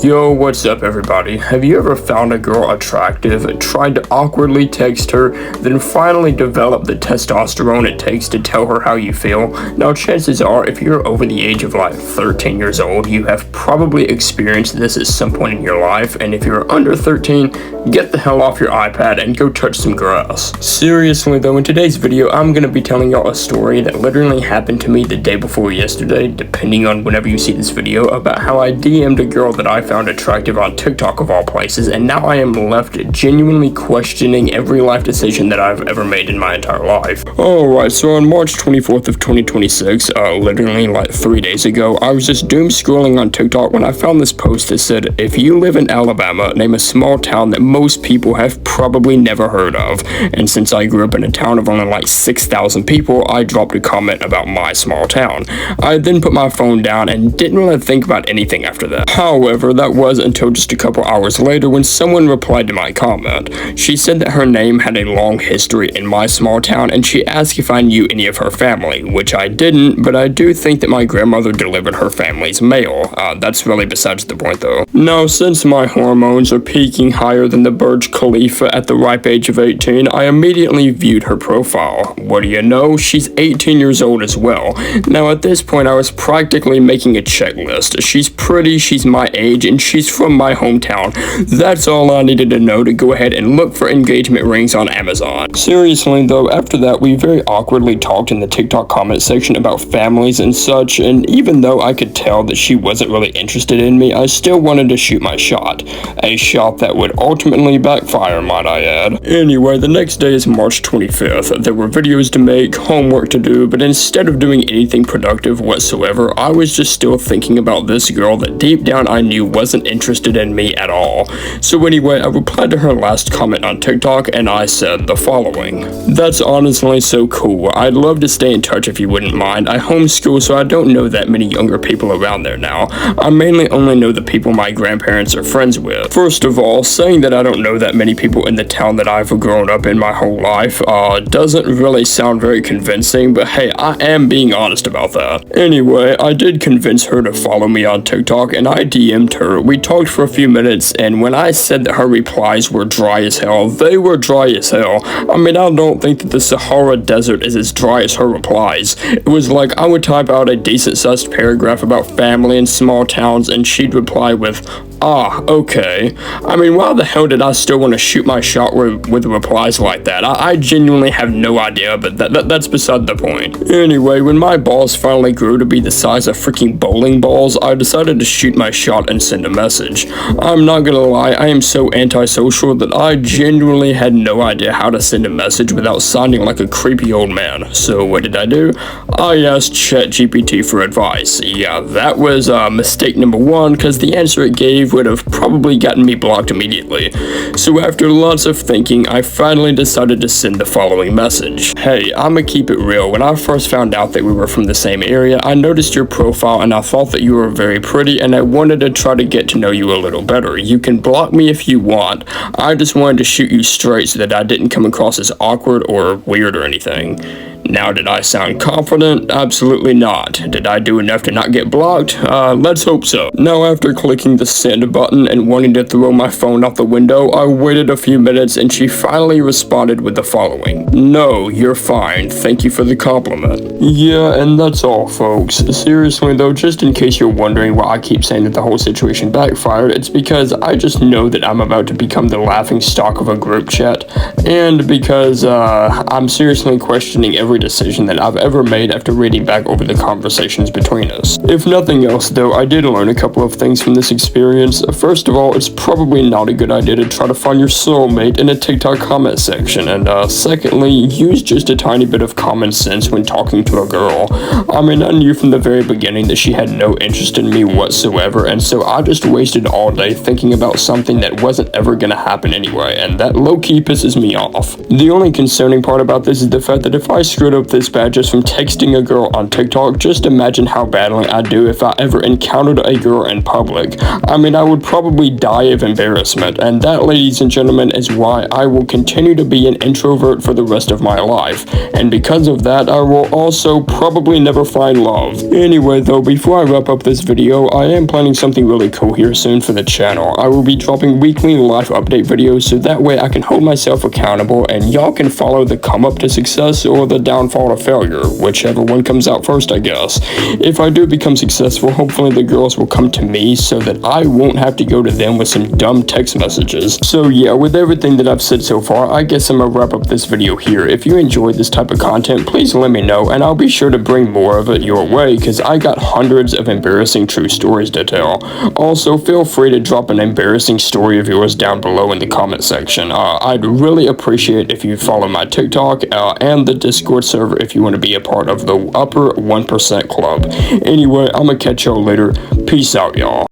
Yo, what's up everybody? Have you ever found a girl attractive, tried to awkwardly text her, then finally developed the testosterone it takes to tell her how you feel? Now chances are, if you're over the age of like 13 years old, you have probably experienced this at some point in your life, and if you're under 13, get the hell off your iPad and go touch some grass. Seriously though, in today's video, I'm gonna be telling y'all a story that literally happened to me the day before yesterday, depending on whenever you see this video, about how I DM'd a girl that I found attractive on TikTok of all places, and now I am left genuinely questioning every life decision that I've ever made in my entire life. Alright, so on March 24th of 2026, literally like 3 days ago, I was just doom scrolling on TikTok when I found this post that said, if you live in Alabama, name a small town that most people have probably never heard of. And since I grew up in a town of only like 6,000 people, I dropped a comment about my small town. I then put my phone down and didn't really think about anything after that. However, that was until just a couple hours later when someone replied to my comment. She said that her name had a long history in my small town, and she asked if I knew any of her family, which I didn't, but I do think that my grandmother delivered her family's mail. That's really besides the point though. Now, since my hormones are peaking higher than the Burj Khalifa at the ripe age of 18, I immediately viewed her profile. What do you know? She's 18 years old as well. Now at this point I was practically making a checklist. She's pretty, she's my age, and she's from my hometown. That's all I needed to know to go ahead and look for engagement rings on Amazon. Seriously though, after that we very awkwardly talked in the TikTok comment section about families and such, and even though I could tell that she wasn't really interested in me, I still wanted to shoot my shot. A shot that would ultimately backfire, might I add. Anyway, the next day is March 25th. There were videos to make, homework to do, but instead of doing anything productive whatsoever, I was just still thinking about this girl that deep down I knew wasn't interested in me at all. So anyway, I replied to her last comment on TikTok and I said the following. That's honestly so cool. I'd love to stay in touch if you wouldn't mind. I homeschool, so I don't know that many younger people around there now. I mainly only know the people my grandparents are friends with. First of all, saying that I don't know that many people in the town that I've grown up in my whole life doesn't really sound very convincing, but hey, I am being honest about that. Anyway, I did convince her to follow me on TikTok and I DM'd her. We talked for a few minutes, and when I said that her replies were dry as hell, they were dry as hell. I mean, I don't think that the Sahara Desert is as dry as her replies. It was like I would type out a decent-sized paragraph about family and small towns, and she'd reply with, "Ah, okay." I mean, why the hell did I still want to shoot my shot with replies like that? I genuinely have no idea, but that's beside the point. Anyway, when my balls finally grew to be the size of freaking bowling balls, I decided to shoot my shot and send a message. I'm not gonna lie, I am so antisocial that I genuinely had no idea how to send a message without sounding like a creepy old man. So what did I do? I asked ChatGPT for advice. Yeah, that was mistake number one, because the answer it gave would have probably gotten me blocked immediately. So after lots of thinking, I finally decided to send the following message. Hey, I'ma keep it real. When I first found out that we were from the same area, I noticed your profile and I thought that you were very pretty, and I wanted to try to get to know you a little better. You can block me if you want. I just wanted to shoot you straight so that I didn't come across as awkward or weird or anything. Now, did I sound confident? Absolutely not. Did I do enough to not get blocked? Let's hope so. Now, after clicking the send button and wanting to throw my phone out the window, I waited a few minutes and she finally responded with the following. No, you're fine. Thank you for the compliment. Yeah, and that's all, folks. Seriously though, just in case you're wondering why I keep saying that the whole situation backfired, it's because I just know that I'm about to become the laughing stock of a group chat, and because I'm seriously questioning every decision that I've ever made after reading back over the conversations between us. If nothing else though, I did learn a couple of things from this experience. First of all, it's probably not a good idea to try to find your soulmate in a TikTok comment section, and secondly, use just a tiny bit of common sense when talking to a girl. I mean, I knew from the very beginning that she had no interest in me whatsoever, and so I just wasted all day thinking about something that wasn't ever gonna happen anyway, and that low-key pisses me off. The only concerning part about this is the fact that if I screw screwed up this bad just from texting a girl on TikTok, just imagine how badly I'd do if I ever encountered a girl in public. I mean, I would probably die of embarrassment, and that, ladies and gentlemen, is why I will continue to be an introvert for the rest of my life. And because of that, I will also probably never find love. Anyway though, before I wrap up this video, I am planning something really cool here soon for the channel. I will be dropping weekly life update videos so that way I can hold myself accountable and y'all can follow the come up to success or the downfall to failure, whichever one comes out first, I guess. If I do become successful, hopefully the girls will come to me so that I won't have to go to them with some dumb text messages. So yeah, with everything that I've said so far, I guess I'm gonna wrap up this video here. If you enjoyed this type of content, please let me know and I'll be sure to bring more of it your way because I got hundreds of embarrassing true stories to tell. Also, feel free to drop an embarrassing story of yours down below in the comment section. I'd really appreciate if you follow my TikTok and the Discord server if you want to be a part of the upper 1% club. Anyway, I'm gonna catch y'all later. Peace out, y'all.